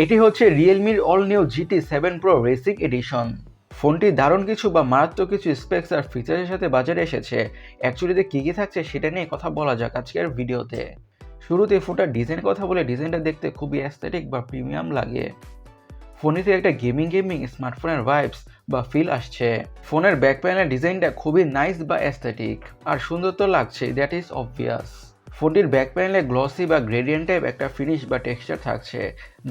এটি হচ্ছে রিয়েলমির all new GT7 Pro racing edition. ফোনটি দারুণ কিছু বা মারাত্মক কিছু স্পেক্স আর ফিচারের সাথে বাজারে এসেছে। অ্যাকচুয়ালিতে কী কী থাকছে সেটা নিয়ে কথা বলা যাক আজকের ভিডিওতে। শুরুতে ফোনটার ডিজাইনের কথা বলে, ডিজাইনটা দেখতে খুবই অ্যাস্থেটিক বা প্রিমিয়াম লাগে। ফোনটিতে একটা গেমিং স্মার্টফোনের ভাইবস বা ফিল আসছে। ফোনের ব্যাক প্যানেলের ডিজাইনটা খুবই নাইস বা অ্যাস্থেটিক আর সুন্দর তো লাগছে, দ্যাট ইজ অবভিয়াস। ফোনটির ব্যাক প্যানেলে গ্লসি বা গ্রেডিয়েন্ট টাইপ একটা ফিনিশ বা টেক্সচার থাকছে,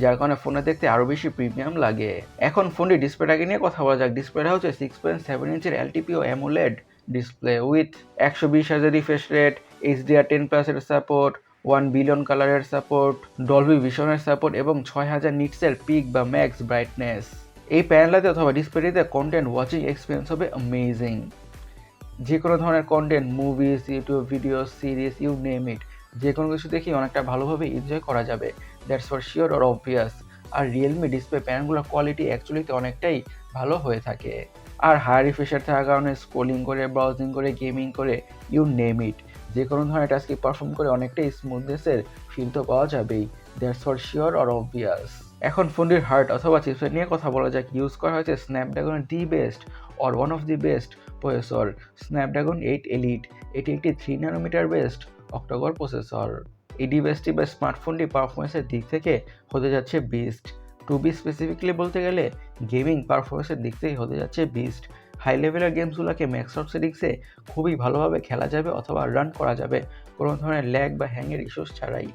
যার কারণে ফোনে দেখতে আরও বেশি প্রিমিয়াম লাগে। এখন ফোনটির ডিসপ্লেটাকে নিয়ে কথা বলা যাক। ডিসপ্লেটা হচ্ছে 6.7 ইঞ্চের LTPO AMOLED display with 120 Hz refresh rate, HDR10+ এর সাপোর্ট, 1 বিলিয়ন কালারের সাপোর্ট, ডলবি ভিশনের সাপোর্ট এবং 6000 নিটসের পিক বা ম্যাক্স ব্রাইটনেস। এই প্যানেলটাতে অথবা ডিসপ্লেটিতে কন্টেন্ট ওয়াচিং এক্সপিরিয়েন্স হবে অ্যামেজিং। যে কোনো ধরনের content, movies, YouTube video, series, you name it, যে কোনো কিছু দেখি অনেকটা ভালোভাবে এনজয় করা যাবে, that's for sure or obvious. আর রিয়েলমি ডিসপ্লে প্যানেলগুলোর কোয়ালিটি অ্যাকচুয়ালিতে অনেকটাই ভালো হয়ে থাকে। আর হাই রিফ্রেশার থাকার কারণে স্ক্রোলিং করে, ব্রাউজিং করে, গেমিং করে, ইউ নেম ইট, যে কোনো ধরনের টাস্কে পারফর্ম করে অনেকটাই স্মুথনেসের ফিল তো পাওয়া যাবেই, that's for sure or obvious. এখন ফোনটির হার্ট অথবা চিপসেট নিয়ে কথা বলা যাক। ইউজ করা হয়েছে স্ন্যাপড্রাগনের the best or one of the best processor, Snapdragon 8 Elite. এটি একটি 3 ন্যানোমিটার বেস্ট অক্টোকোর প্রসেসর। এই ডিভাইসটি বা স্মার্টফোনটি পারফরমেন্সের দিক থেকে হতে যাচ্ছে বিস্ট। টু বি স্পেসিফিকলি বলতে গেলে গেমিং পারফরমেন্সের দিক থেকে হতে যাচ্ছে বিস্ট। হাই লেভেলের গেমসগুলোকে ম্যাক্স অফ সেটিংসে খুবই ভালোভাবে খেলা যাবে অথবা রান করা যাবে কোনো ধরনের ল্যাগ বা হ্যাংয়ের ইস্যুস ছাড়াই।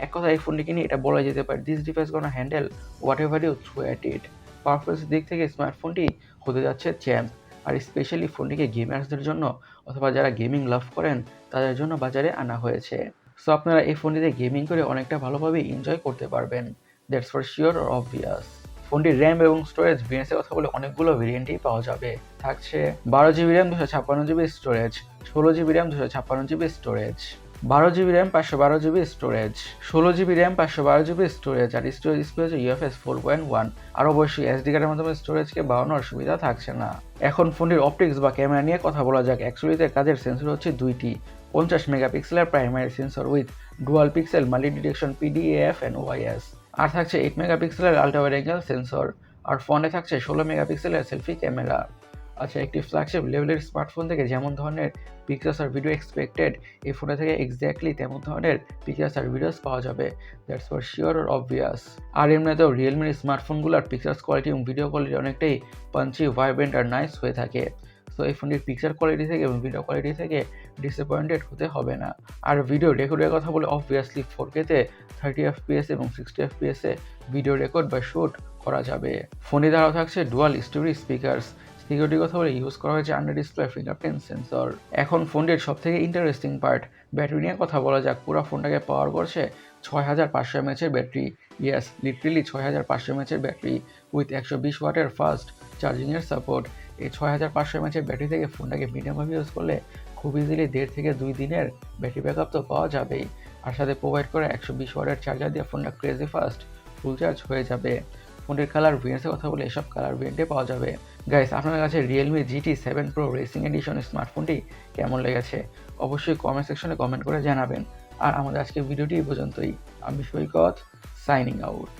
এক কথা এই ফোনটিকে নিয়ে এটা বলা যেতে পারে, this device gonna handle whatever you throw at it. পারফরমেন্সের দিক থেকে স্মার্টফোনটি হতে যাচ্ছে চ্যাম্প। আর স্পেশালি ফোনটিকে গেমার্সদের জন্য অথবা যারা গেমিং লাভ করেন তাদের জন্য বাজারে আনা হয়েছে। সো আপনারা এই ফোনটিতে গেমিং করে অনেকটা ভালোভাবে এনজয় করতে পারবেন, that's for sure or obvious. ফোনটির র্যাম এবং স্টোরেজ ভেরিয়েন্টসের কথা বলে অনেকগুলো ভেরিয়েন্টই পাওয়া যাবে। থাকছে 12GB RAM, 256GB storage, 16GB RAM, 256GB storage, 12GB RAM, 512GB storage, 16GB RAM, 512GB storage. আর স্টোরেজ স্পেস হচ্ছে UFS 4.1। আর অবশ্যই SD কার্ডের মাধ্যমে স্টোরেজকে বাড়ানোর সুবিধা থাকছে না। এখন ফোনটির অপটিক্স বা ক্যামেরা নিয়ে কথা বলা যাক। অ্যাকচুয়ালিতে কাজের সেন্সর হচ্ছে দুইটি, 50 মেগাপিক্সেলের primary sensor with dual pixel multi detection PDAF and OIS। আর থাকছে 8 মেগাপিক্সেলের আল্ট্রা ওয়াইড অ্যাঙ্গেল সেন্সর। আর ফোনে থাকছে 16 মেগাপিক্সেলের সেলফি ক্যামেরা। আচ্ছা, একটি ফ্ল্যাগশিপ লেভেলের স্মার্টফোন থেকে যেমন ধরনের পিকচার্স আর ভিডিও এক্সপেক্টেড, এই ফোনে থেকে এক্স্যাক্টলি তেমন ধরনের পিকচার্স আর ভিডিওস পাওয়া যাবে, that's for sure or obvious. আর এমনিতেও রিয়েলমির স্মার্টফোনগুলোর পিকচার্স কোয়ালিটি এবং ভিডিও কোয়ালিটি অনেকটাই পাঞ্চি, ভাইব্রেন্ট আর নাইস হয়ে থাকে। সো এই ফোনটির পিকচার কোয়ালিটি থেকে এবং ভিডিও কোয়ালিটি থেকে ডিসঅ্যাপয়েন্টেড হতে হবে না। আর ভিডিও রেকর্ডের কথা বলে অবভিয়াসলি 4K-তে 30 FPS এবং 60 FPS-এ ভিডিও রেকর্ড বা শ্যুট করা যাবে। ফোনে দ্বারাও থাকছে ডুয়াল স্টোরি স্পিকার্স। সিকিউরিটির কথা বলে ইউজ করা হয়েছে আন্ডার ডিসপ্লে ফিঙ্গারপ্রিন্ট সেন্সর। এখন ফোনটির সবথেকে ইন্টারেস্টিং পার্ট, ব্যাটারি নিয়ে কথা বলা যাক। পুরো ফোনটাকে পাওয়ার করছে 6500 mAh battery. Yes, literally 6500 mAh battery with 120 ওয়াটের ফাস্ট চার্জিংয়ের সাপোর্ট। এই 6500 mAh ব্যাটারি থেকে ফোনটাকে মিডিয়ামভাবে ইউজ করলে খুব ইজিলি 1.5 থেকে 2 দিনের ব্যাটারি ব্যাকআপ তো পাওয়া যাবেই। আর সাথে প্রোভাইড করে 120 ওয়াটের চার্জার দিয়ে ফোনটা ক্রেজি ফাস্ট ফুল চার্জ হয়ে যাবে। ফোনটির কালার ভেরিয়েন্টসের কথা বলে এসব কালার ভেরিয়েন্টে পাওয়া যাবে। গাইস, আপনার কাছে Realme GT7 Pro racing edition স্মার্টফোনটি কেমন লেগেছে অবশ্যই কমেন্ট সেকশনে কমেন্ট করে জানাবেন। আর আমাদের আজকের ভিডিওটি এই পর্যন্তই। আমি সৈকত, সাইনিং আউট।